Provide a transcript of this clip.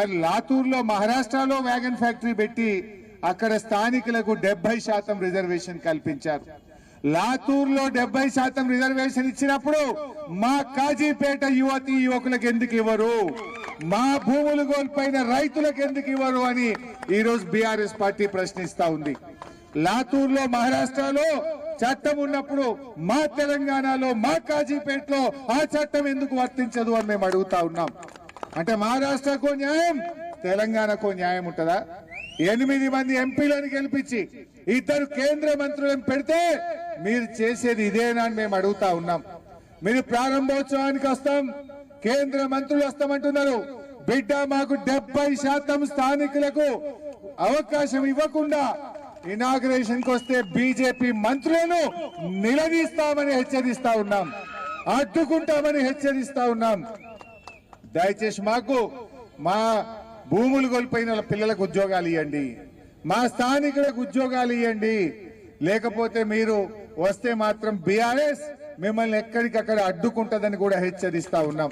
మరి లాతూర్లో మహారాష్ట్రలో wagon factory పెట్టి అక్కడ స్థానికులకు 70% రిజర్వేషన్ కల్పించారు. లాతూర్లో 70% రిజర్వేషన్ ఇచ్చినప్పుడు మా కాజీపేట యువతి యువకులకు ఎందుకు ఇవ్వరు, మా భూములు కోల్పోయిన రైతులకు ఎందుకు ఇవ్వరు అని ఈరోజు బీఆర్ఎస్ పార్టీ ప్రశ్నిస్తా ఉంది. లాతూర్లో మహారాష్ట్రలో చట్టం ఉన్నప్పుడు మా తెలంగాణలో మా కాజీపేటలో ఆ చట్టం ఎందుకు వర్తించదు అని మేము అడుగుతా ఉన్నాం. అంటే మహారాష్ట్రకు న్యాయం, తెలంగాణకు న్యాయం ఉంటుందా? 8 మంది ఎంపీలను గెలిపించి 2 కేంద్ర మంత్రులను పెడితే మీరు చేసేది ఇదేనా అని మేము అడుగుతా ఉన్నాం. మీరు ప్రారంభోత్సవానికి వస్తాం, కేంద్ర మంత్రులు వస్తామంటున్నారు. బిడ్డ మాకు 70% స్థానికులకు అవకాశం ఇవ్వకుండా ఇనాగ్రేషన్ కు వస్తే బీజేపీ మంత్రులను నిలదీస్తామని హెచ్చరిస్తా ఉన్నాం, అడ్డుకుంటామని హెచ్చరిస్తా ఉన్నాం. దయచేసి మాకు మా భూములు కోల్పోయిన పిల్లలకు ఉద్యోగాలు ఇవ్వండి, మా స్థానికులకు ఉద్యోగాలు ఇవ్వండి. లేకపోతే మీరు వస్తే మాత్రం బీఆర్ఎస్ మిమ్మల్ని ఎక్కడికక్కడ అడ్డుకుంటదని కూడా హెచ్చరిస్తా ఉన్నాం.